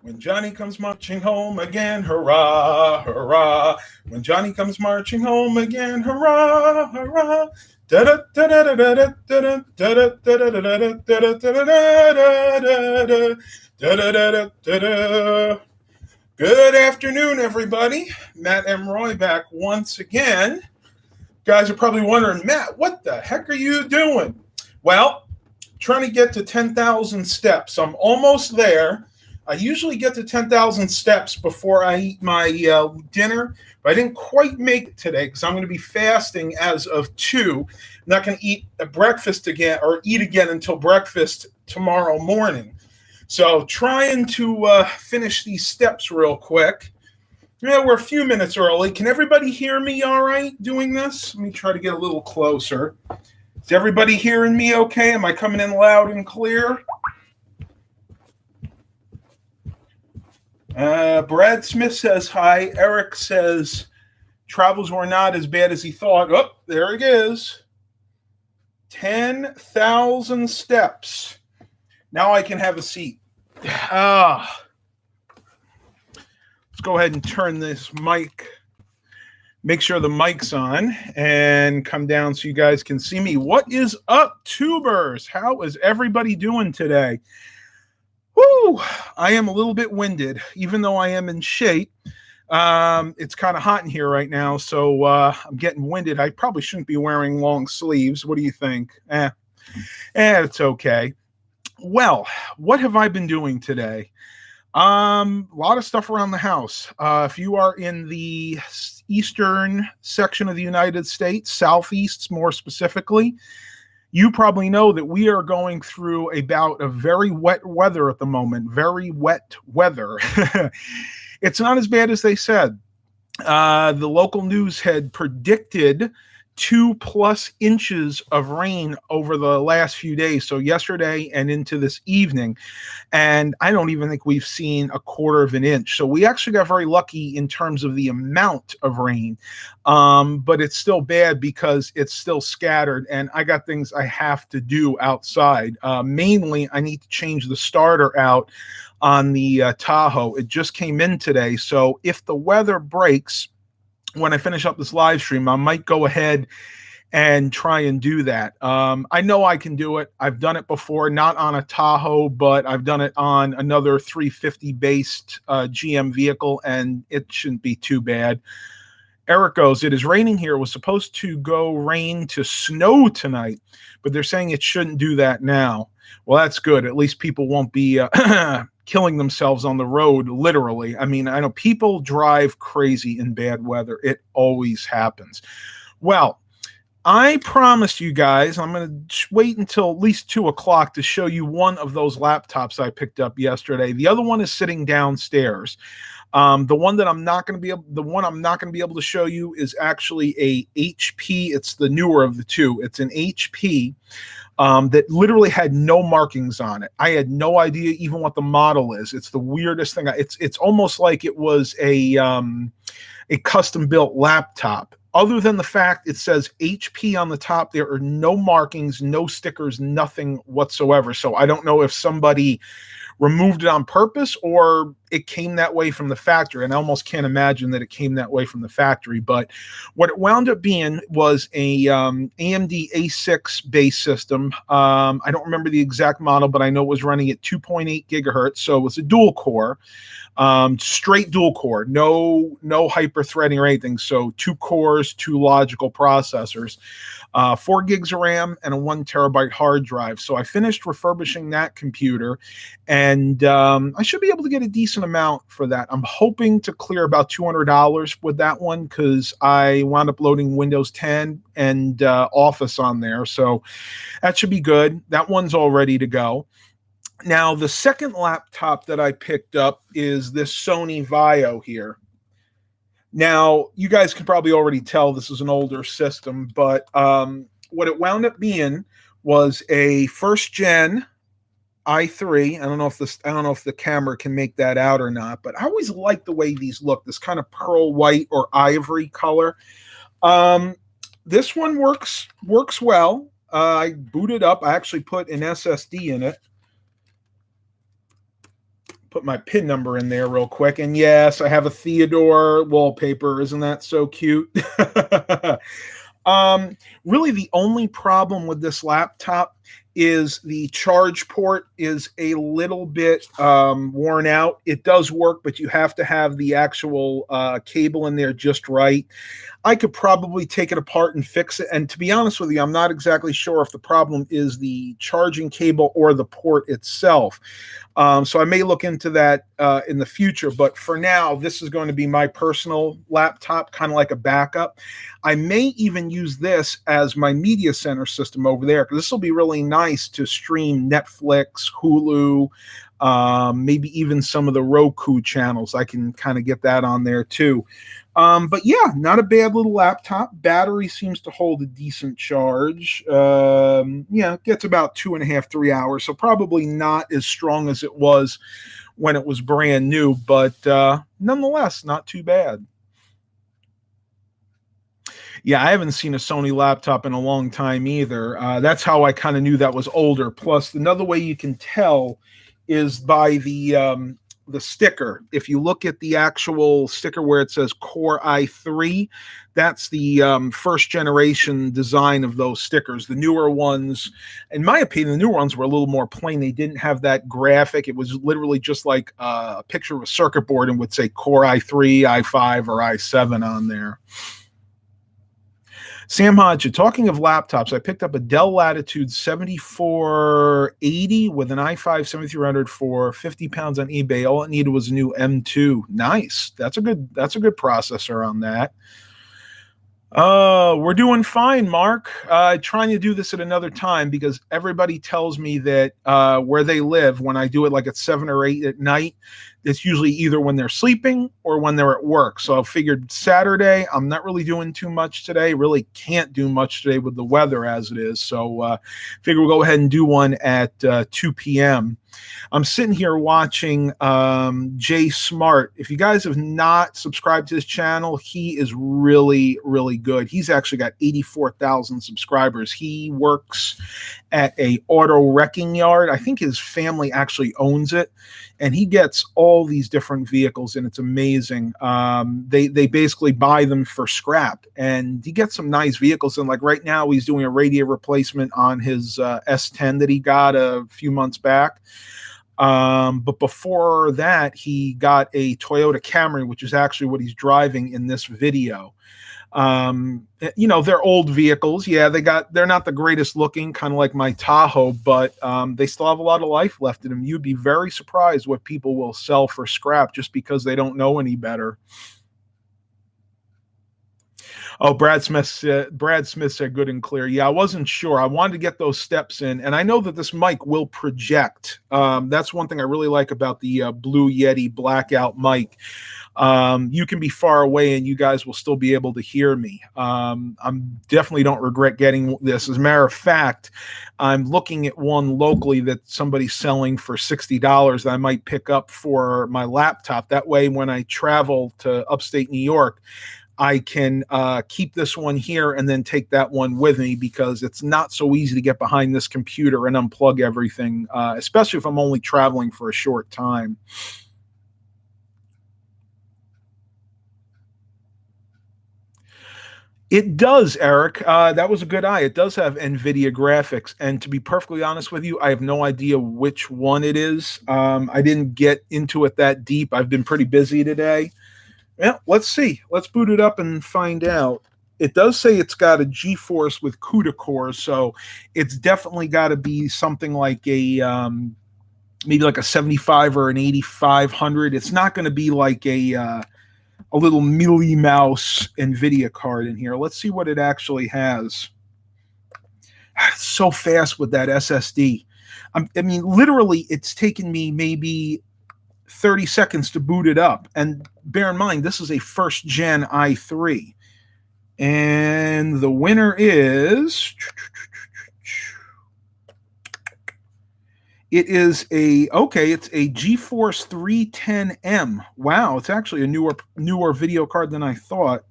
When Johnny comes marching home again, hurrah, hurrah. When Johnny comes marching home again, hurrah, hurrah. Good afternoon, everybody. Matt M. Roy back once again. Guys are probably wondering, Matt, what the heck are you doing? Well, trying to get to 10,000 steps. I'm almost there. I usually get to 10,000 steps before I eat my dinner, but I didn't quite make it today because I'm going to be fasting as of 2. I'm not going to eat a breakfast again or eat again until breakfast tomorrow morning. So trying to finish these steps real quick. Yeah, we're a few minutes early. Can everybody hear me all right doing this? Let me try to get a little closer. Is everybody hearing me okay? Am I coming in loud and clear? Brad Smith says hi. Eric says travels were not as bad as he thought. Oh, there it is. 10,000 steps. Now I can have a seat. Let's go ahead and turn this mic. Make sure the mic's on and come down so you guys can see me. What is up, tubers? How is everybody doing today? Woo! I am a little bit winded, even though I am in shape. It's kind of hot in here right now, so I'm getting winded. I probably shouldn't be wearing long sleeves. What do you think? It's okay. Well, what have I been doing today? A lot of stuff around the house. If you are in the eastern section of the United States, southeast more specifically, you probably know that we are going through a bout of very wet weather at the moment. Very wet weather. It's not as bad as they said. The local news had predicted 2+ inches of rain over the last few days. So yesterday and into this evening. And I don't even think we've seen 1/4 inch. So we actually got very lucky in terms of the amount of rain. But it's still bad because it's still scattered and I got things I have to do outside. Mainly, I need to change the starter out on the Tahoe. It just came in today. So if the weather breaks, when I finish up this live stream, I might go ahead and try and do that. I know I can do it. I've done it before, not on a Tahoe, but I've done it on another 350 based GM vehicle, and it shouldn't be too bad. Eric goes, it is raining here. It was supposed to go rain to snow tonight, but they're saying it shouldn't do that now. Well, that's good. At least people won't be killing themselves on the road, literally. I mean, I know people drive crazy in bad weather. It always happens. Well, I promised you guys I'm going to wait until at least 2 o'clock to show you one of those laptops I picked up yesterday. The other one is sitting downstairs. The one I'm not going to be able to show you is actually a HP. It's the newer of the two. It's an HP that literally had no markings on it. I had no idea even what the model is. It's the weirdest thing. It's almost like it was a custom built laptop. Other than the fact it says HP on the top, there are no markings, no stickers, nothing whatsoever. So I don't know if somebody removed it on purpose or it came that way from the factory. And I almost can't imagine that it came that way from the factory. But what it wound up being was a AMD A6 base system. I don't remember the exact model, but I know it was running at 2.8 gigahertz. So it was a dual core, straight dual core, no hyper threading or anything. So 2 cores, 2 logical processors, 4 gigs of RAM and a 1 terabyte hard drive. So I finished refurbishing that computer and I should be able to get a decent amount for that. I'm hoping to clear about $200 with that one because I wound up loading Windows 10 and Office on there. So that should be good. That one's all ready to go. Now, the second laptop that I picked up is this Sony Vaio here. Now, you guys can probably already tell this is an older system, but what it wound up being was a first gen i3. I don't know if the camera can make that out or not, but I always like the way these look, this kind of pearl white or ivory color. This one works well. I booted up. I actually put an SSD in it. put my PIN number in there real quick. And yes, I have a Theodore wallpaper. Isn't that so cute? Really, the only problem with this laptop is the charge port is a little bit worn out. It does work, but you have to have the actual cable in there just right. I could probably take it apart and fix it. And to be honest with you, I'm not exactly sure if the problem is the charging cable or the port itself. So I may look into that in the future. But for now, this is going to be my personal laptop, kind of like a backup. I may even use this as my media center system over there, because this will be really nice to stream Netflix, Hulu, maybe even some of the Roku channels. I can kind of get that on there too. But yeah, not a bad little laptop. Battery seems to hold a decent charge. Yeah, it gets about 2.5, 3 hours. So probably not as strong as it was when it was brand new, but nonetheless, not too bad. Yeah, I haven't seen a Sony laptop in a long time either. That's how I kind of knew that was older. Plus, another way you can tell is by the sticker. If you look at the actual sticker where it says Core i3, that's the first generation design of those stickers. The newer ones, in my opinion, the newer ones were a little more plain. They didn't have that graphic. It was literally just like a picture of a circuit board and would say Core i3, i5, or i7 on there. Sam Hodge, talking of laptops, I picked up a Dell Latitude 7480 with an i5 7300 for 50 pounds on eBay. All it needed was a new M2. Nice. That's a good processor on that. We're doing fine, Mark. Trying to do this at another time because everybody tells me that where they live, when I do it like at 7 or 8 at night, it's usually either when they're sleeping or when they're at work. So I figured Saturday, I'm not really doing too much today. Really can't do much today with the weather as it is. So figure we'll go ahead and do one at 2 p.m. I'm sitting here watching Jay Smart. If you guys have not subscribed to his channel, he is really, really good. He's actually got 84,000 subscribers. He works at a auto wrecking yard. I think his family actually owns it, and he gets all these different vehicles, and it's amazing. They basically buy them for scrap, and he gets some nice vehicles. And like right now, he's doing a radiator replacement on his S10 that he got a few months back. But before that, he got a Toyota Camry, which is actually what he's driving in this video. You know, they're old vehicles. Yeah, they're not the greatest looking, kind of like my Tahoe, but they still have a lot of life left in them. You'd be very surprised what people will sell for scrap just because they don't know any better. Oh, Brad Smith said good and clear. Yeah, I wasn't sure. I wanted to get those steps in, and I know that this mic will project. That's one thing I really like about the Blue Yeti blackout mic. You can be far away and you guys will still be able to hear me. I'm definitely don't regret getting this. As a matter of fact, I'm looking at one locally that somebody's selling for $60 that I might pick up for my laptop. That way, when I travel to upstate New York, I can keep this one here and then take that one with me, because it's not so easy to get behind this computer and unplug everything, especially if I'm only traveling for a short time. It does, Eric. That was a good eye. It does have NVIDIA graphics. And to be perfectly honest with you, I have no idea which one it is. I didn't get into it that deep. I've been pretty busy today. Well, let's see. Let's boot it up and find out. It does say it's got a GeForce with CUDA cores, so it's definitely got to be something like a maybe like a 75 or an 8500. It's not going to be like a little Millie Mouse NVIDIA card in here. Let's see what it actually has. It's so fast with that SSD. I mean, literally, it's taken me maybe 30 seconds to boot it up. And bear in mind, this is a first gen i3. And the winner is... It is it's a GeForce 310M. Wow, it's actually a newer video card than I thought.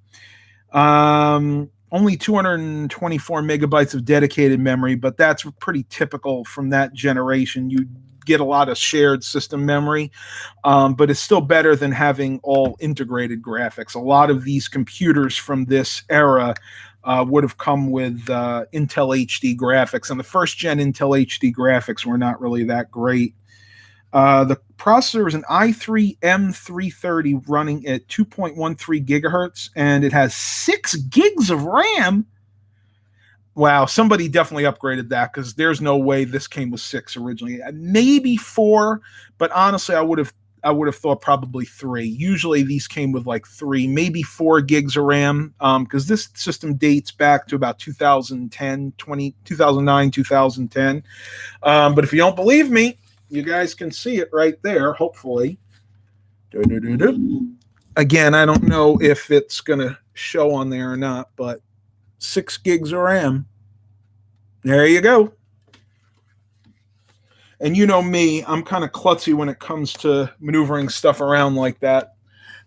Only 224 megabytes of dedicated memory, but that's pretty typical from that generation. You get a lot of shared system memory, but it's still better than having all integrated graphics. A lot of these computers from this era would have come with Intel HD graphics, and the first gen Intel HD graphics were not really that great. The processor is an i3 M330 running at 2.13 gigahertz, and it has 6 gigs of RAM. Wow, somebody definitely upgraded that, because there's no way this came with 6 originally. Maybe 4, but honestly, I would have thought probably 3. Usually these came with like 3, maybe 4 gigs of RAM, because this system dates back to about 2010, 2009, 2010. But if you don't believe me, you guys can see it right there, hopefully. Again, I don't know if it's going to show on there or not, but 6 gigs of RAM. There you go. And you know me, I'm kind of klutzy when it comes to maneuvering stuff around like that.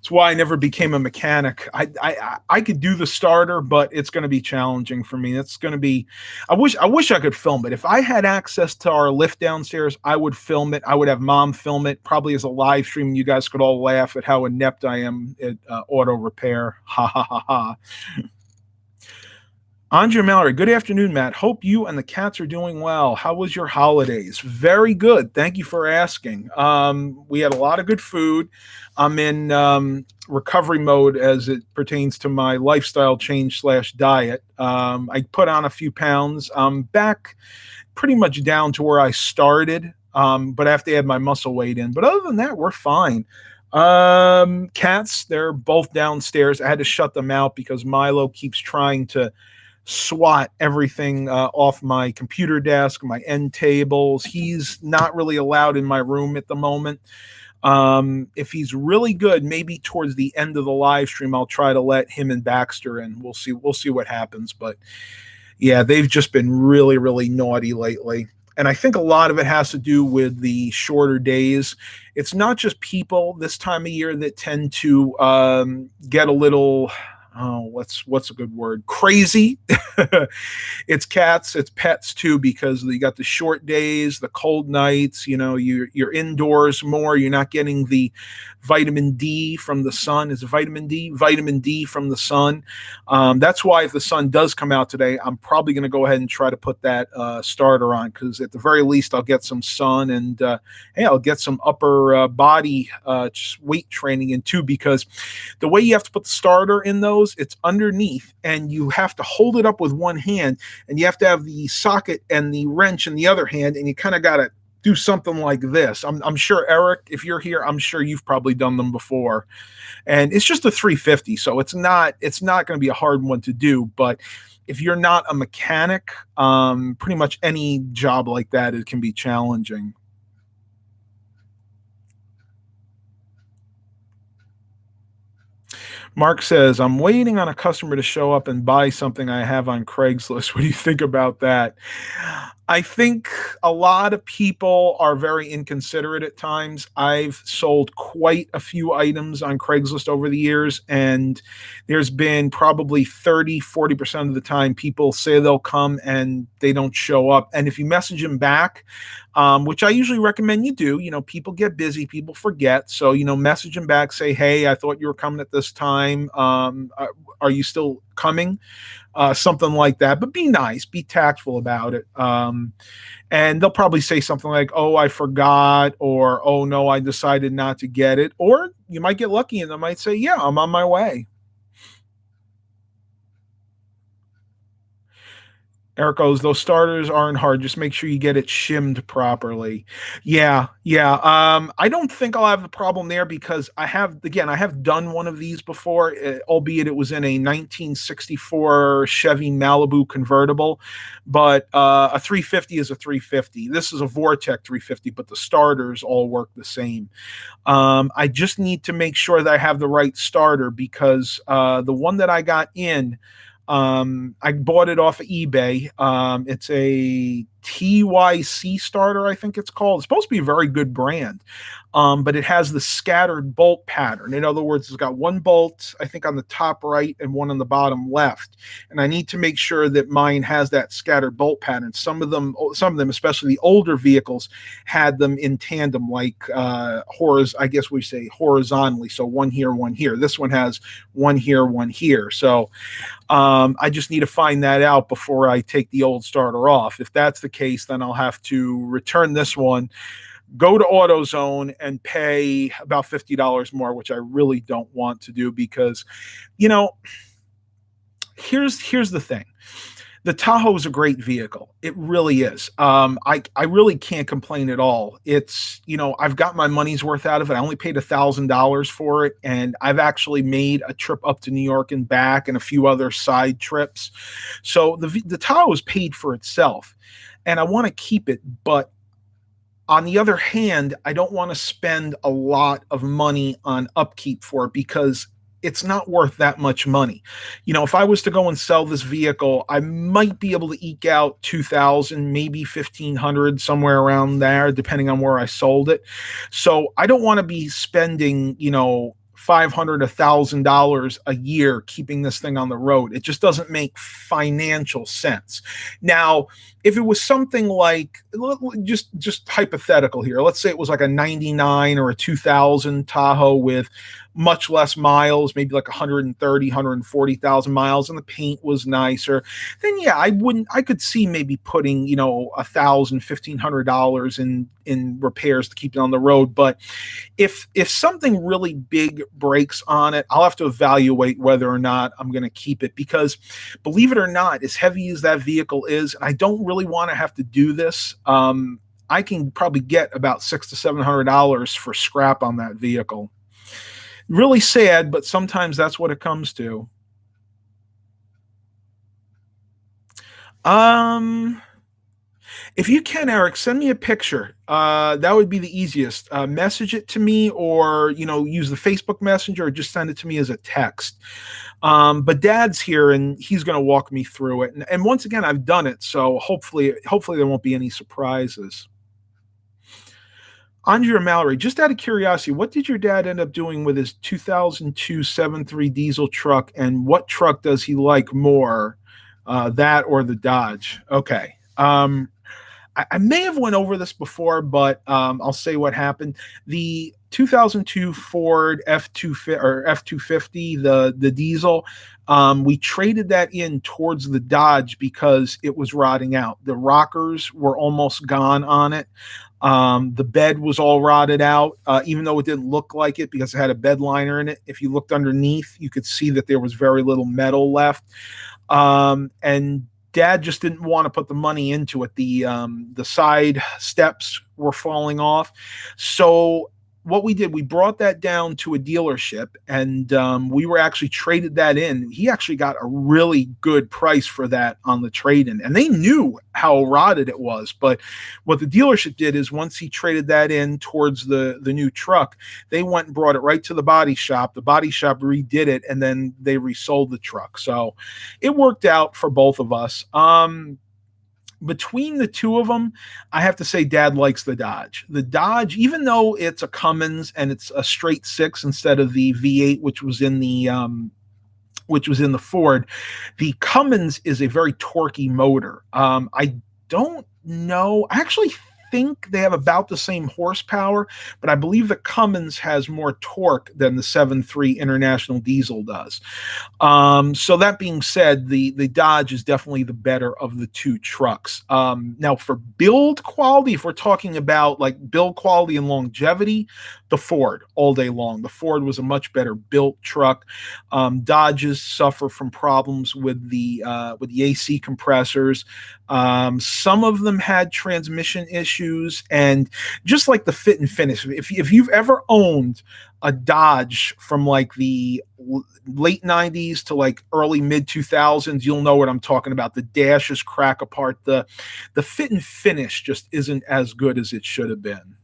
It's why I never became a mechanic. I could do the starter, but it's going to be challenging for me. It's going to be. I wish I could film it. If I had access to our lift downstairs, I would film it. I would have Mom film it, probably as a live stream. You guys could all laugh at how inept I am at auto repair. Ha ha ha ha. Andre Mallory, good afternoon, Matt. Hope you and the cats are doing well. How was your holidays? Very good. Thank you for asking. We had a lot of good food. I'm in recovery mode as it pertains to my lifestyle change / diet. I put on a few pounds. I'm back pretty much down to where I started, but I have to add my muscle weight in. But other than that, we're fine. Cats, they're both downstairs. I had to shut them out because Milo keeps trying to swat everything off my computer desk, my end tables. He's not really allowed in my room at the moment. If he's really good, maybe towards the end of the live stream, I'll try to let him and Baxter in. We'll see what happens. But yeah, they've just been really, really naughty lately. And I think a lot of it has to do with the shorter days. It's not just people this time of year that tend to get a little, what's a good word? Crazy. It's cats, it's pets too, because you got the short days, the cold nights, you're indoors more, you're not getting the vitamin D from the sun. Is it vitamin D? Vitamin D from the sun. That's why if the sun does come out today, I'm probably going to go ahead and try to put that starter on, because at the very least I'll get some sun, and hey, I'll get some upper body weight training in too, because the way you have to put the starter in those, it's underneath, and you have to hold it up with one hand, and you have to have the socket and the wrench in the other hand, and you kind of got to do something like this. I'm sure, Eric, if you're here, I'm sure you've probably done them before. And it's just a 350, so it's not going to be a hard one to do. But if you're not a mechanic, pretty much any job like that, it can be challenging. Mark says, I'm waiting on a customer to show up and buy something I have on Craigslist. What do you think about that? I think a lot of people are very inconsiderate at times. I've sold quite a few items on Craigslist over the years, and there's been probably 30-40% of the time people say they'll come and they don't show up. And if you message them back, which I usually recommend you do, people get busy, people forget. So, message them back, say, hey, I thought you were coming at this time. Are you still coming? Something like that, but be nice, be tactful about it. And they'll probably say something like, oh, I forgot, or, oh no, I decided not to get it. Or you might get lucky and they might say, yeah, I'm on my way. Eric goes, those starters aren't hard. Just make sure you get it shimmed properly. Yeah. I don't think I'll have the problem there, because I have done one of these before, albeit it was in a 1964 Chevy Malibu convertible. But a 350 is a 350. This is a Vortec 350, but the starters all work the same. I just need to make sure that I have the right starter, because the one that I got in, I bought it off of eBay. It's a TYC starter, I think it's called. It's supposed to be a very good brand. but it has the scattered bolt pattern. In other words, it's got one bolt, I think, on the top right and one on the bottom left. And I need to make sure that mine has that scattered bolt pattern. Some of them, especially the older vehicles, had them in tandem, like I guess we say horizontally. So one here, one here. This one has one here, one here. So I just need to find that out before I take the old starter off. If that's the case, then I'll have to return this one, go to AutoZone, and pay about $50 more, which I really don't want to do because, here's the thing. The Tahoe is a great vehicle. It really is. I really can't complain at all. It's, I've got my money's worth out of it. I only paid $1,000 for it, and I've actually made a trip up to New York and back and a few other side trips. So the Tahoe is paid for itself, and I want to keep it. But on the other hand, I don't want to spend a lot of money on upkeep for it because it's not worth that much money. If I was to go and sell this vehicle, I might be able to eke out 2,000, maybe 1,500, somewhere around there, depending on where I sold it. So I don't want to be spending, $500, $1,000 a year keeping this thing on the road. It just doesn't make financial sense. Now, if it was something like, just hypothetical here, let's say it was like a 99 or a 2000 Tahoe with much less miles, maybe like 130, 140,000 miles, and the paint was nicer, then yeah, I could see maybe putting, $1,000, $1,500 in repairs to keep it on the road. But if something really big breaks on it, I'll have to evaluate whether or not I'm going to keep it, because believe it or not, as heavy as that vehicle is, I don't really want to have to do this. I can probably get about $600 to $700 for scrap on that vehicle. Really sad, but sometimes that's what it comes to. If you can, Eric, send me a picture. That would be the easiest. Message it to me, or use the Facebook Messenger, or just send it to me as a text. But Dad's here, and he's going to walk me through it. And once again, I've done it, so hopefully there won't be any surprises. Andrea Mallory, just out of curiosity, what did your dad end up doing with his 2002 7.3 diesel truck, and what truck does he like more, that or the Dodge? Okay. I may have went over this before, but I'll say what happened. The 2002 Ford F250, the diesel, we traded that in towards the Dodge because it was rotting out. The rockers were almost gone on it. The bed was all rotted out, even though it didn't look like it because it had a bed liner in it. If you looked underneath, you could see that there was very little metal left. And Dad just didn't want to put the money into it. The side steps were falling off. So what we did, we brought that down to a dealership, and we were actually traded that in. He actually got a really good price for that on the trade-in, and they knew how rotted it was. But what the dealership did is, once he traded that in towards the new truck, they went and brought it right to the body shop. The body shop redid it, and then they resold the truck. So it worked out for both of us. Between the two of them, I have to say Dad likes the Dodge. The Dodge, even though it's a Cummins and it's a straight six instead of the V8, which was in the Ford, the Cummins is a very torquey motor. I don't know. I actually think they have about the same horsepower, but I believe the Cummins has more torque than the 7.3 International diesel does. So that being said, the Dodge is definitely the better of the two trucks. Now, for build quality, if we're talking about like build quality and longevity, the Ford all day long. The Ford was a much better built truck. Dodges suffer from problems with the AC compressors. Some of them had transmission issues, and just like the fit and finish, if you've ever owned a Dodge from like the late 90s to like early mid 2000s, you'll know what I'm talking about. The dashes crack apart. The fit and finish just isn't as good as it should have been.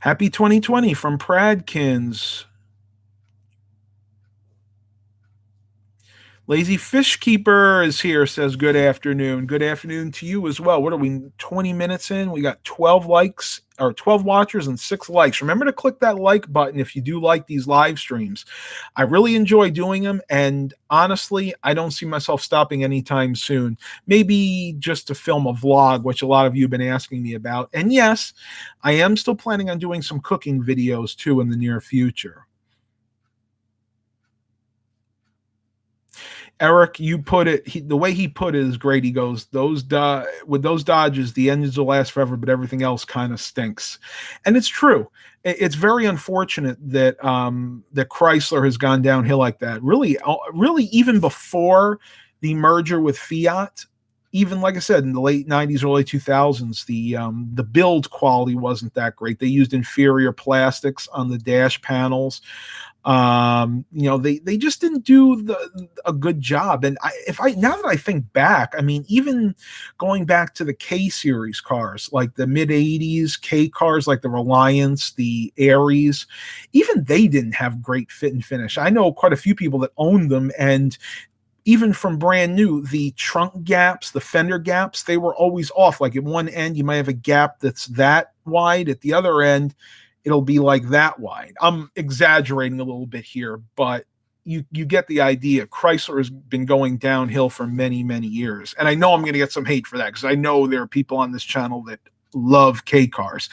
Happy 2020 from Pradkins. Lazy Fish Keeper is here, says good afternoon. Good afternoon to you as well. What are we, 20 minutes in? We got 12 likes or 12 watchers and 6 likes. Remember to click that like button if you do like these live streams. I really enjoy doing them, and honestly, I don't see myself stopping anytime soon. Maybe just to film a vlog, which a lot of you have been asking me about. And yes, I am still planning on doing some cooking videos too in the near future. Eric, you put it, the way he put it is great. He goes, with those Dodges, the engines will last forever, but everything else kind of stinks. And it's true. It's very unfortunate that that Chrysler has gone downhill like that. Really, even before the merger with Fiat, even like I said, in the late 90s, early 2000s, the build quality wasn't that great. They used inferior plastics on the dash panels. They just didn't do a good job. And now that I think back, I mean, even going back to the K series cars, like the mid 80s K cars, like the Reliance, the Aries, even they didn't have great fit and finish. I know quite a few people that owned them, and even from brand new, the trunk gaps, the fender gaps, they were always off. Like at one end, you might have a gap that's that wide. At the other end, it'll be like that wide. I'm exaggerating a little bit here, but you get the idea. Chrysler has been going downhill for many, many years. And I know I'm going to get some hate for that, because I know there are people on this channel that love K cars.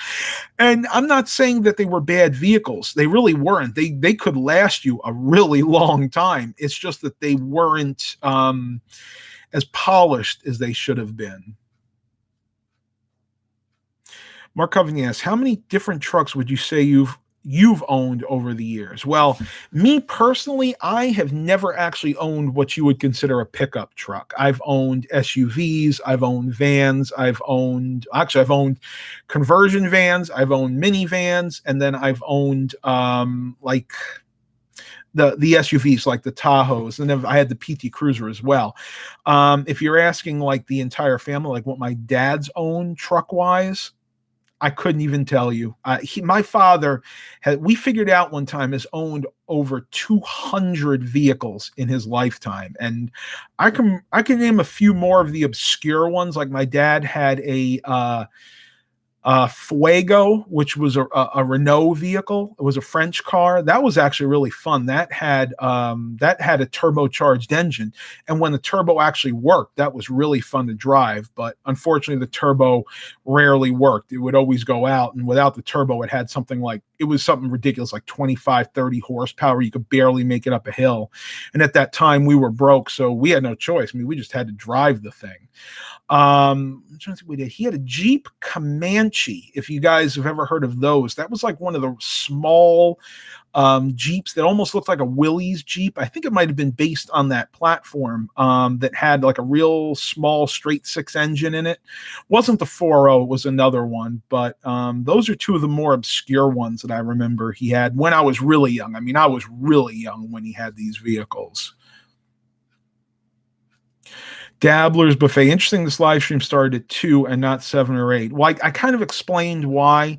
And I'm not saying that they were bad vehicles. They really weren't. They could last you a really long time. It's just that they weren't as polished as they should have been. Mark Covington asks, how many different trucks would you say you've owned over the years? Well, me personally, I have never actually owned what you would consider a pickup truck. I've owned SUVs, I've owned vans, I've owned conversion vans, I've owned minivans, and then I've owned like the SUVs, like the Tahoes, and then I had the PT Cruiser as well. If you're asking like the entire family, like what my dad's owned truck wise, I couldn't even tell you. My father we figured out one time, has owned over 200 vehicles in his lifetime. And I can name a few more of the obscure ones. Like my dad had a Fuego, which was a Renault vehicle. It was a French car. That was actually really fun. That had a turbocharged engine, and when the turbo actually worked, that was really fun to drive. But unfortunately, the turbo rarely worked. It would always go out, and without the turbo, it had something ridiculous, like 25-30 horsepower. You could barely make it up a hill. And at that time, we were broke, so we had no choice. I mean, we just had to drive the thing. I'm trying to think, we did. He had a Jeep Comanche. If you guys have ever heard of those, that was like one of the small Jeeps that almost looked like a Willys Jeep. I think it might have been based on that platform that had like a real small straight six engine in it. Wasn't the 4.0, it was another one. But those are two of the more obscure ones that I remember he had when I was really young. I mean, I was really young when he had these vehicles. Dabblers Buffet. Interesting, this live stream started at 2 and not 7 or 8. Well, I kind of explained why.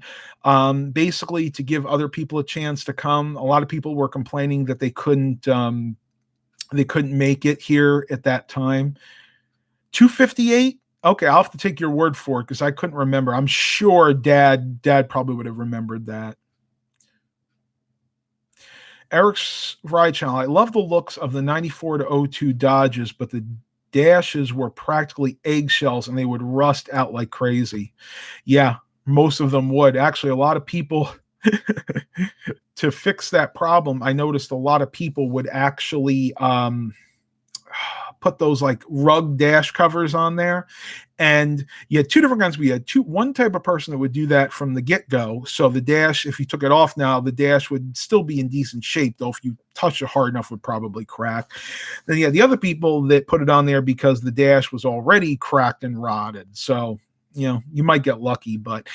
Basically, to give other people a chance to come. A lot of people were complaining that they couldn't make it here at that time. 2:58. Okay, I'll have to take your word for it, because I couldn't remember. I'm sure Dad probably would have remembered that. Ericks Ride channel. I love the looks of the 94 to 02 Dodges, but the dashes were practically eggshells and they would rust out like crazy. Yeah, most of them would. Actually, a lot of people, to fix that problem, I noticed a lot of people would actually put those like rug dash covers on there. And you had two different kinds. We had one type of person that would do that from the get-go. So the dash, if you took it off now, the dash would still be in decent shape, though if you touch it hard enough, would probably crack. Then you had the other people that put it on there because the dash was already cracked and rotted. So, you might get lucky, but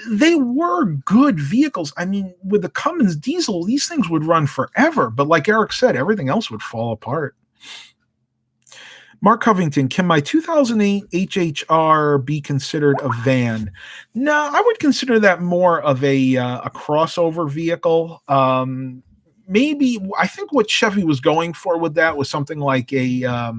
they were good vehicles. I mean, with the Cummins diesel, these things would run forever. But like Eric said, everything else would fall apart. Mark Covington, can my 2008 HHR be considered a van? No, I would consider that more of a crossover vehicle. maybe I think what Chevy was going for with that was something like a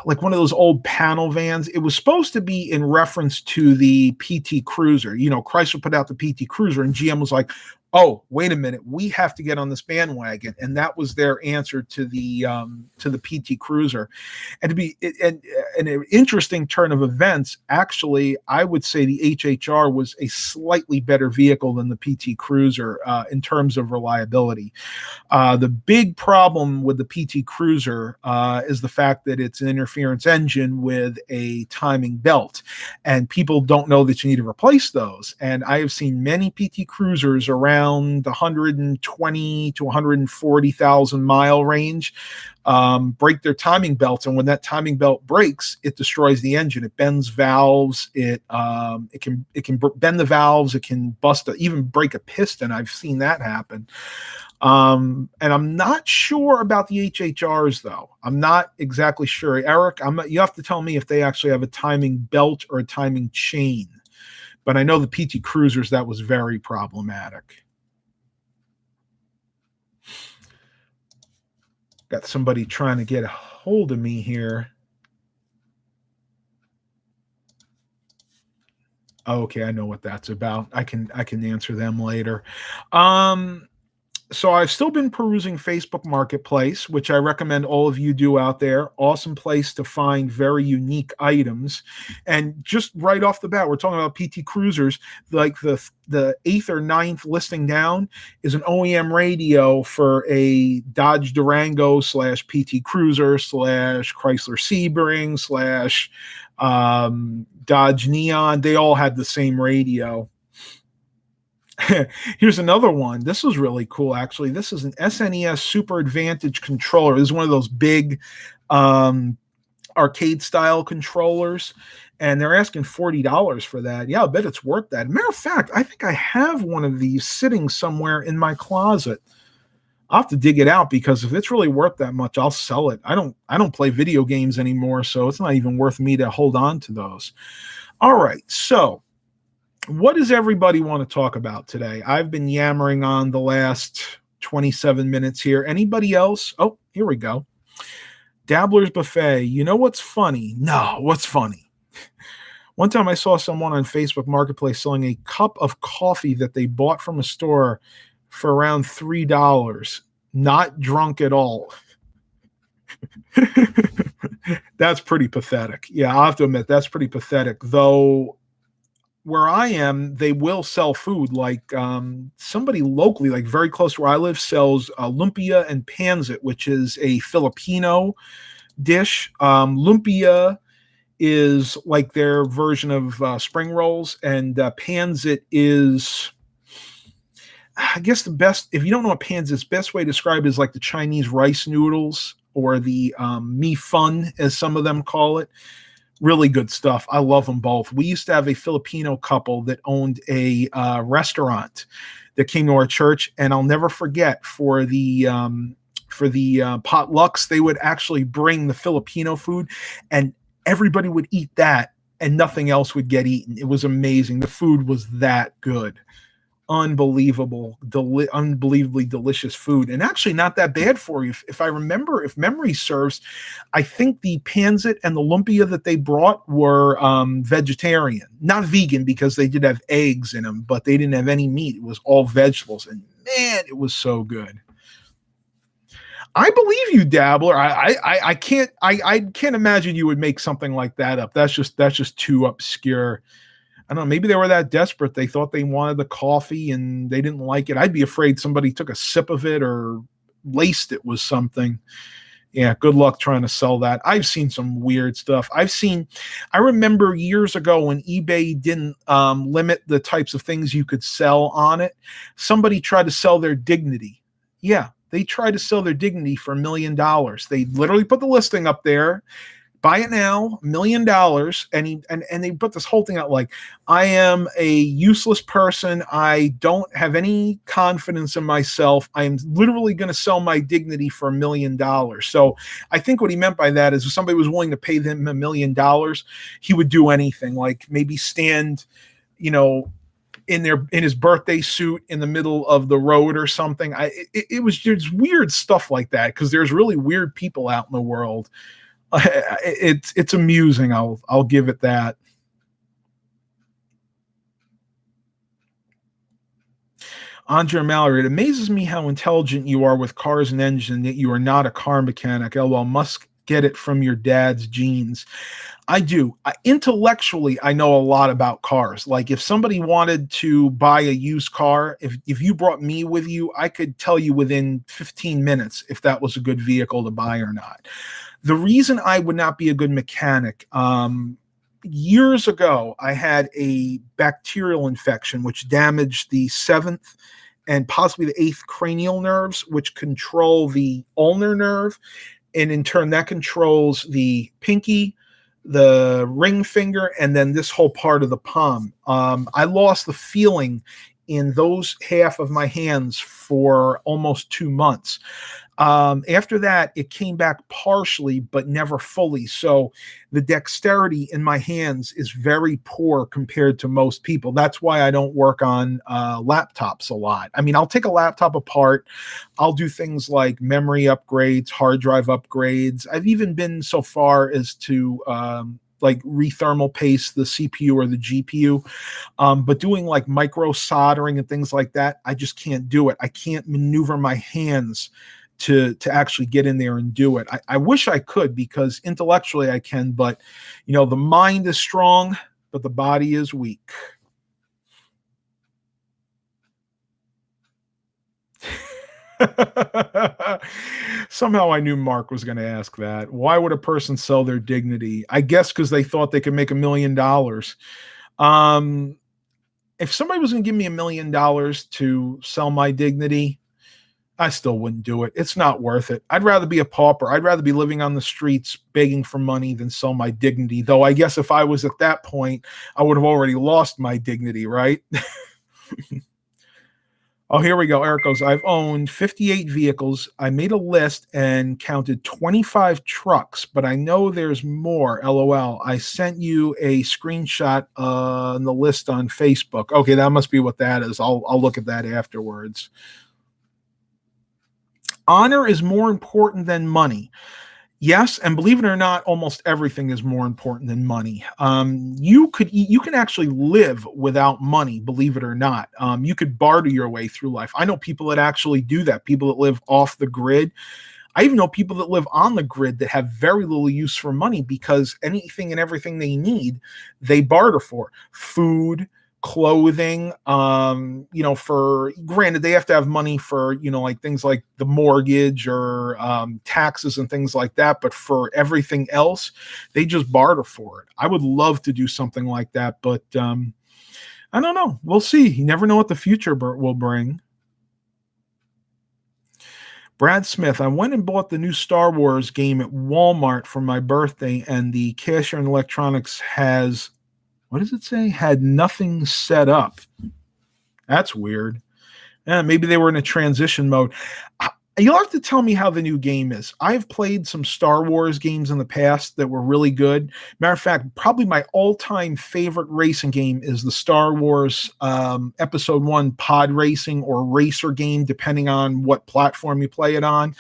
like one of those old panel vans. It was supposed to be in reference to the PT Cruiser. You know, Chrysler put out the PT Cruiser, and GM was like, "Oh, wait a minute, we have to get on this bandwagon," and that was their answer to the PT Cruiser. And to be an interesting turn of events, actually, I would say the HHR was a slightly better vehicle than the PT Cruiser in terms of reliability. The big problem with the PT Cruiser is the fact that it's an interference engine with a timing belt, and people don't know that you need to replace those. And I have seen many PT Cruisers around 120 to 140,000 mile range break their timing belts, and when that timing belt breaks, it destroys the engine. It bends valves. It can bend the valves. It can even break a piston. I've seen that happen. And I'm not sure about the HHRs though. I'm not exactly sure. Eric, you have to tell me if they actually have a timing belt or a timing chain. But I know the PT Cruisers, that was very problematic. Got somebody trying to get a hold of me here. Okay, I know what that's about. I can answer them later. So I've still been perusing Facebook Marketplace, which I recommend all of you do out there. Awesome place to find very unique items. And just right off the bat, we're talking about PT Cruisers. Like the 8th or 9th listing down is an OEM radio for a Dodge Durango / PT Cruiser / Chrysler Sebring / Dodge Neon. They all had the same radio. Here's another one. This was really cool, actually. This is an SNES Super Advantage controller. This is one of those big arcade-style controllers, and they're asking $40 for that. Yeah, I bet it's worth that. Matter of fact, I think I have one of these sitting somewhere in my closet. I'll have to dig it out, because if it's really worth that much, I'll sell it. I don't play video games anymore, so it's not even worth me to hold on to those. All right, so what does everybody want to talk about today? I've been yammering on the last 27 minutes here. Anybody else? Oh, here we go. Dabblers Buffet. You know what's funny? No, what's funny? One time I saw someone on Facebook Marketplace selling a cup of coffee that they bought from a store for around $3. Not drunk at all. That's pretty pathetic. Yeah, I'll have to admit, that's pretty pathetic. Though where I am, they will sell food. Like somebody locally, like very close to where I live, sells lumpia and pancit, which is a Filipino dish. Lumpia is like their version of spring rolls, and pancit is, I guess, the best. If you don't know what pancit is, best way to describe it is like the Chinese rice noodles, or the mi fun, as some of them call it. Really good stuff. I love them both. We used to have a Filipino couple that owned a restaurant that came to our church, and I'll never forget, for the potlucks, they would actually bring the Filipino food, and everybody would eat that, and nothing else would get eaten. It was amazing. The food was that good. Unbelievably delicious food, and actually not that bad for you. If memory serves, I think the pancit and the lumpia that they brought were vegetarian, not vegan, because they did have eggs in them, but they didn't have any meat. It was all vegetables, and man, it was so good. I believe you, Dabbler. I can't imagine you would make something like that up. That's just too obscure. I don't know, maybe they were that desperate. They thought they wanted the coffee and they didn't like it. I'd be afraid somebody took a sip of it or laced it with something. Yeah, good luck trying to sell that. I've seen some weird stuff. I remember years ago when eBay didn't limit the types of things you could sell on it. Somebody tried to sell their dignity. Yeah, they tried to sell their dignity for $1 million. They literally put the listing up there. Buy it now, $1 million, and they put this whole thing out like, I am a useless person. I don't have any confidence in myself. I am literally going to sell my dignity for $1 million. So I think what he meant by that is if somebody was willing to pay them $1 million, he would do anything. Like maybe stand, in his birthday suit in the middle of the road or something. It was just weird stuff like that, because there's really weird people out in the world. It's amusing. I'll give it that. Andre Mallory, it amazes me how intelligent you are with cars and engine, that you are not a car mechanic. LOL, must get it from your dad's genes. I do. Intellectually, I know a lot about cars. Like, if somebody wanted to buy a used car, if you brought me with you, I could tell you within 15 minutes if that was a good vehicle to buy or not. The reason I would not be a good mechanic, years ago, I had a bacterial infection which damaged the 7th and possibly the 8th cranial nerves, which control the ulnar nerve. And in turn, that controls the pinky, the ring finger, and then this whole part of the palm. I lost the feeling in those half of my hands for almost 2 months. After that, it came back partially, but never fully. So the dexterity in my hands is very poor compared to most people. That's why I don't work on laptops a lot. I mean, I'll take a laptop apart. I'll do things like memory upgrades, hard drive upgrades. I've even been so far as to like rethermal paste the CPU or the GPU. But doing like micro soldering and things like that, I just can't do it. I can't maneuver my hands to actually get in there and do it. I wish I could, because intellectually I can, but the mind is strong, but the body is weak. Somehow I knew Mark was going to ask that. Why would a person sell their dignity? I guess because they thought they could make $1 million. If somebody was going to give me $1 million to sell my dignity, I still wouldn't do it. It's not worth it. I'd rather be a pauper. I'd rather be living on the streets begging for money than sell my dignity. Though I guess if I was at that point, I would have already lost my dignity, right? Oh, here we go. Eric goes, I've owned 58 vehicles. I made a list and counted 25 trucks, but I know there's more. LOL. I sent you a screenshot on the list on Facebook. Okay, that must be what that is. I'll look at that afterwards. Honor is more important than money. Yes, and believe it or not, almost everything is more important than money. You can actually live without money, believe it or not. You could barter your way through life. I know people that actually do that, people that live off the grid. I even know people that live on the grid that have very little use for money, because anything and everything they need, they barter for. Food, clothing, for granted, they have to have money for, like things like the mortgage or taxes and things like that. But for everything else, they just barter for it. I would love to do something like that, but I don't know. We'll see. You never know what the future will bring. Brad Smith, I went and bought the new Star Wars game at Walmart for my birthday, and the cashier in electronics has, what does it say? Had nothing set up. That's weird. Maybe they were in a transition mode. You'll have to tell me how the new game is. I've played some Star Wars games in the past that were really good. Matter of fact, probably my all-time favorite racing game is the Star Wars Episode 1 pod racing or racer game, depending on what platform you play it on.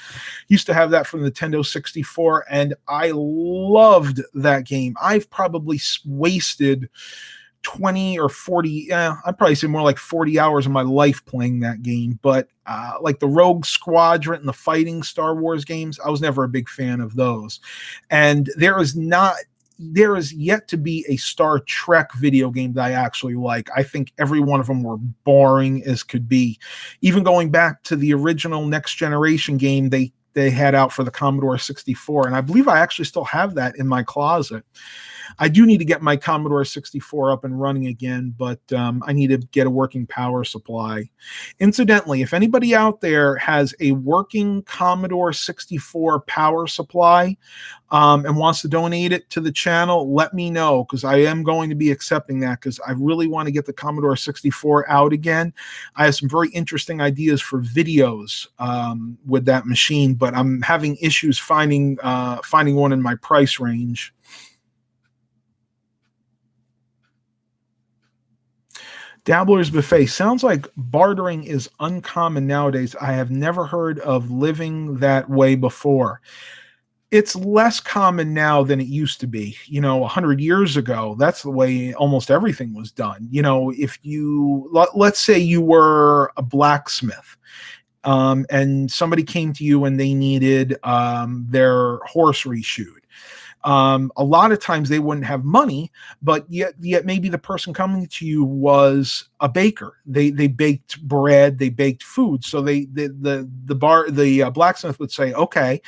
Used to have that from the Nintendo 64, and I loved that game. I've probably wasted 20 or 40, I'd probably say more like 40 hours of my life playing that game. But like the Rogue Squadron and the fighting Star Wars games, I was never a big fan of those. And there is yet to be a Star Trek video game that I actually like. I think every one of them were boring as could be. Even going back to the original Next Generation game they had out for the Commodore 64, and I believe I actually still have that in my closet. I do need to get my Commodore 64 up and running again, but I need to get a working power supply. Incidentally, if anybody out there has a working Commodore 64 power supply and wants to donate it to the channel, let me know, because I am going to be accepting that, because I really want to get the Commodore 64 out again. I have some very interesting ideas for videos with that machine, but I'm having issues finding one in my price range. Dabbler's Buffet. Sounds like bartering is uncommon nowadays. I have never heard of living that way before. It's less common now than it used to be. 100 years ago, that's the way almost everything was done. If let's say you were a blacksmith, and somebody came to you and they needed their horse reshoed. A lot of times they wouldn't have money, but yet maybe the person coming to you was a baker. They baked bread, they baked food. So the blacksmith would say, okay,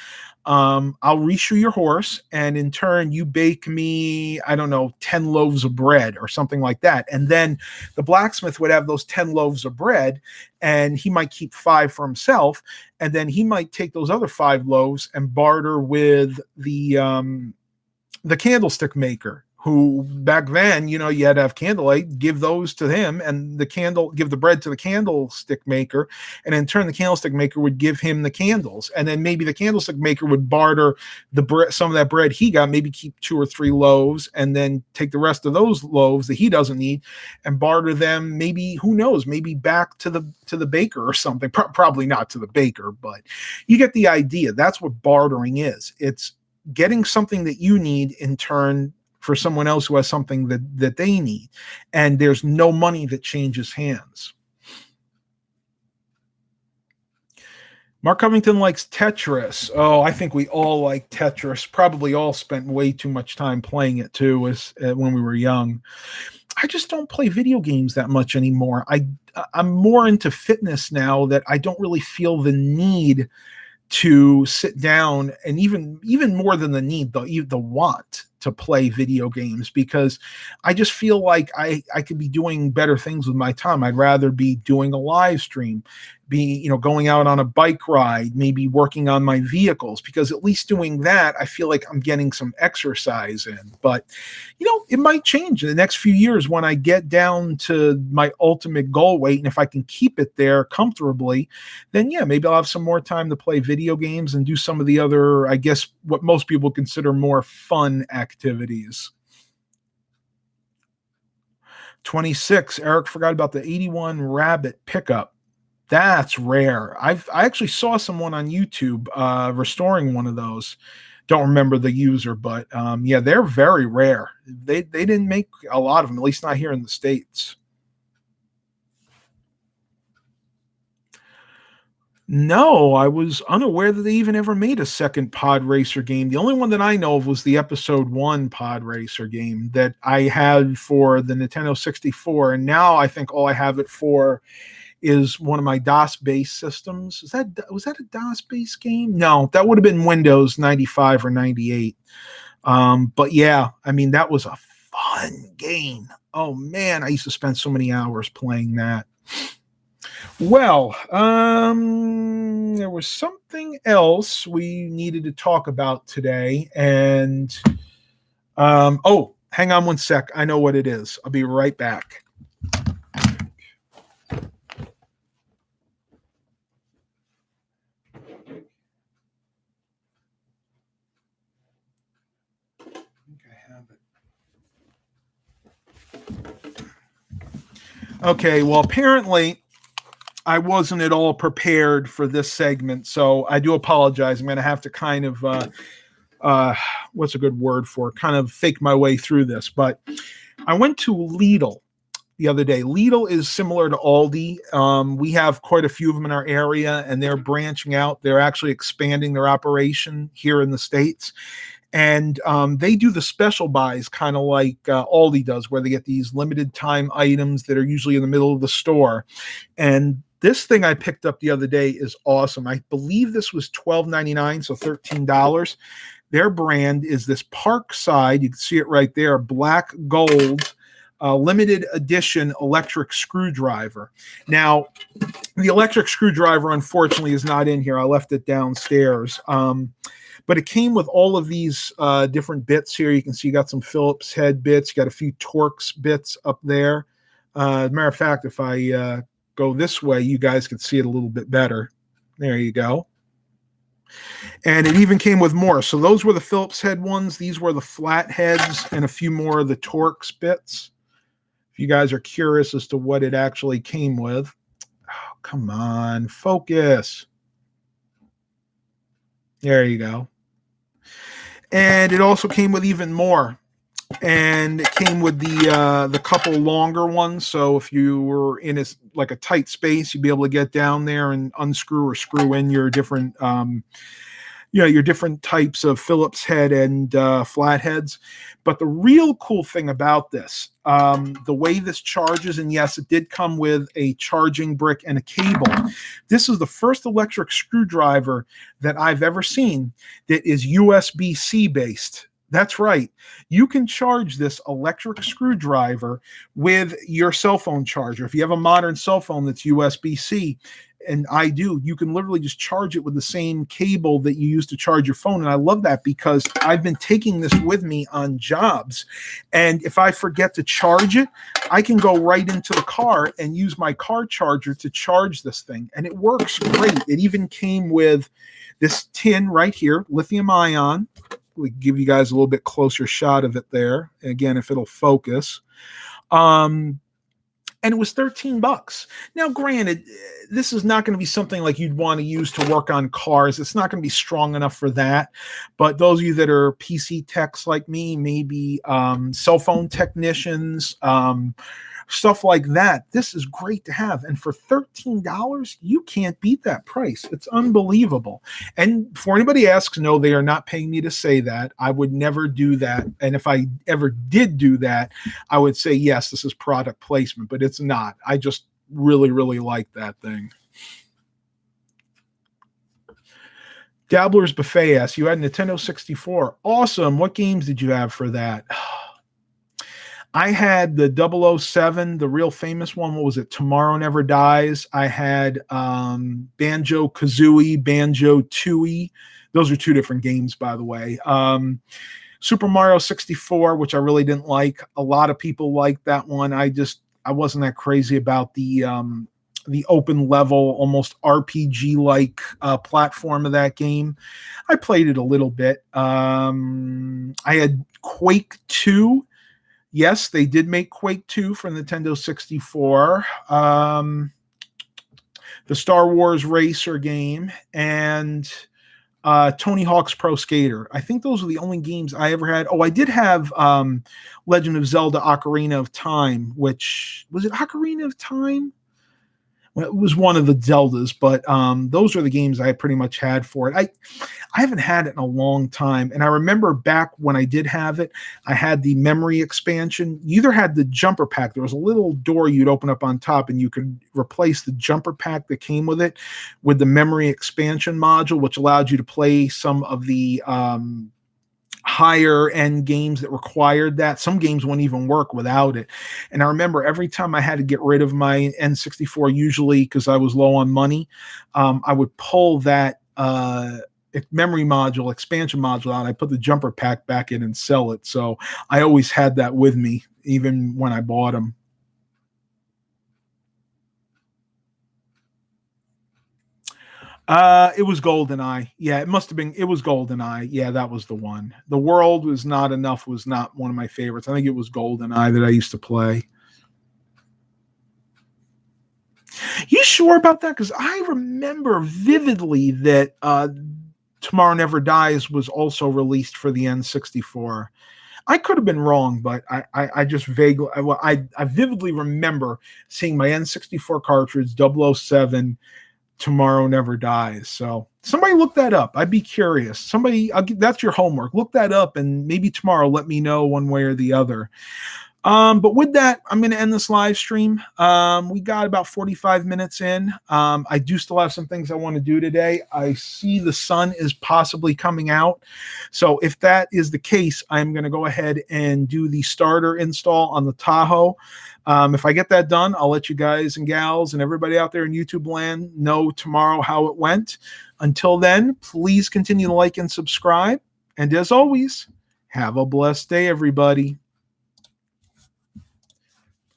I'll reshoe your horse, and in turn you bake me, I don't know, 10 loaves of bread or something like that. And then the blacksmith would have those 10 loaves of bread, and he might keep 5 for himself, and then he might take those other 5 loaves and barter with the candlestick maker, who back then, you had to have candlelight, give those to him, and give the bread to the candlestick maker, and in turn the candlestick maker would give him the candles, and then maybe the candlestick maker would barter some of that bread he got, maybe keep 2 or 3 loaves, and then take the rest of those loaves that he doesn't need and barter them, maybe, who knows, maybe back to the baker or something. Probably not to the baker, but you get the idea. That's what bartering is. It's getting something that you need in turn for someone else who has something that they need. And there's no money that changes hands. Mark Covington likes Tetris. Oh, I think we all like Tetris. Probably all spent way too much time playing it too when we were young. I just don't play video games that much anymore. I'm more into fitness now, that I don't really feel the need to sit down, and even more than the need, the want to play video games, because I just feel like I could be doing better things with my time. I'd rather be doing a live stream, going out on a bike ride, maybe working on my vehicles, because at least doing that, I feel like I'm getting some exercise in. But, it might change in the next few years when I get down to my ultimate goal weight. And if I can keep it there comfortably, then yeah, maybe I'll have some more time to play video games and do some of the other, I guess, what most people consider more fun activities. 26, Eric forgot about the 81 Rabbit pickup. That's rare. I actually saw someone on YouTube restoring one of those. Don't remember the user, but yeah, they're very rare. They didn't make a lot of them, at least not here in the States. No, I was unaware that they even ever made a second Podracer game. The only one that I know of was the episode 1 Podracer game that I had for the Nintendo 64. And now I think all I have it for is one of my DOS-based systems. Was that a DOS-based game? No, that would have been Windows 95 or 98. But yeah, I mean, that was a fun game. Oh man, I used to spend so many hours playing that. Well, there was something else we needed to talk about today, and oh, hang on one sec. I know what it is. I'll be right back. Okay, well, apparently I wasn't at all prepared for this segment, so I do apologize. I'm going to have to kind of, what's a good word for it? Kind of fake my way through this. But I went to Lidl the other day. Lidl is similar to Aldi. We have quite a few of them in our area, and they're branching out. They're actually expanding their operation here in the States. And they do the special buys kind of like Aldi does, where they get these limited time items that are usually in the middle of the store. And this thing I picked up the other day is awesome. I believe this was $12.99, so $13. Their brand is this Parkside. You can see it right there, black gold. Limited edition electric screwdriver. Now, the electric screwdriver, unfortunately, is not in here. I left it downstairs. But it came with all of these different bits here. You can see you got some Phillips head bits. You got a few Torx bits up there. As a matter of fact, if I go this way, you guys can see it a little bit better. There you go. And it even came with more. So those were the Phillips head ones. These were the flat heads and a few more of the Torx bits. If you guys are curious as to what it actually came with. Oh, come on, focus. There you go. And it also came with even more. And it came with the couple longer ones. So if you were in a tight space, you'd be able to get down there and unscrew or screw in your different your different types of Phillips head and flatheads. But the real cool thing about this, the way this charges, and yes, it did come with a charging brick and a cable. This is the first electric screwdriver that I've ever seen that is USB-C based. That's right. You can charge this electric screwdriver with your cell phone charger. If you have a modern cell phone that's USB-C, and I do, you can literally just charge it with the same cable that you use to charge your phone. And I love that because I've been taking this with me on jobs. And if I forget to charge it, I can go right into the car and use my car charger to charge this thing. And it works great. It even came with this tin right here, lithium ion. We give you guys a little bit closer shot of it there. Again, if it'll focus. And it was $13. Now, granted, this is not going to be something like you'd want to use to work on cars. It's not going to be strong enough for that. But those of you that are PC techs like me, maybe cell phone technicians, stuff like that, this is great to have. And for $13, you can't beat that price. It's unbelievable. And before anybody asks, no, they are not paying me to say that. I would never do that. And if I ever did do that, I would say, yes, this is product placement, but it's not. I just really, really like that thing. Dabblers Buffet asks, you had Nintendo 64. Awesome. What games did you have for that? I had the 007, the real famous one. What was it? Tomorrow Never Dies. I had Banjo-Kazooie, Banjo-Tooie. Those are two different games, by the way. Super Mario 64, which I really didn't like. A lot of people liked that one. I wasn't that crazy about the open level, almost RPG-like platform of that game. I played it a little bit. I had Quake 2. Yes, they did make Quake 2 for Nintendo 64. The Star Wars Racer game, and Tony Hawk's Pro Skater. I think those were the only games I ever had. Oh, I did have Legend of Zelda Ocarina of Time, which... Was it Ocarina of Time? Well, it was one of the Zeldas, but those are the games I pretty much had for it. I haven't had it in a long time, and I remember back when I did have it, I had the memory expansion. You either had the jumper pack. There was a little door you'd open up on top, and you could replace the jumper pack that came with it with the memory expansion module, which allowed you to play some of the higher end games that required that. Some games wouldn't even work without it. And I remember every time I had to get rid of my N64, usually because I was low on money, I would pull that memory module, expansion module out. I put the jumper pack back in and sell it. So I always had that with me, even when I bought them. It was GoldenEye. Yeah, it must have been. It was GoldenEye. Yeah, that was the one. The World Was Not Enough was not one of my favorites. I think it was GoldenEye that I used to play. You sure about that? Because I remember vividly that Tomorrow Never Dies was also released for the N64. I could have been wrong, but I just vaguely, I vividly remember seeing my N64 cartridge 007. Tomorrow Never Dies. So somebody look that up. I'd be curious. That's your homework. Look that up, and maybe tomorrow let me know one way or the other. But with that, I'm going to end this live stream. We got about 45 minutes in. I do still have some things I want to do today. I see the sun is possibly coming out. So if that is the case, I'm going to go ahead and do the starter install on the Tahoe. If I get that done, I'll let you guys and gals and everybody out there in YouTube land know tomorrow how it went. Until then, please continue to like and subscribe. And as always, have a blessed day, everybody.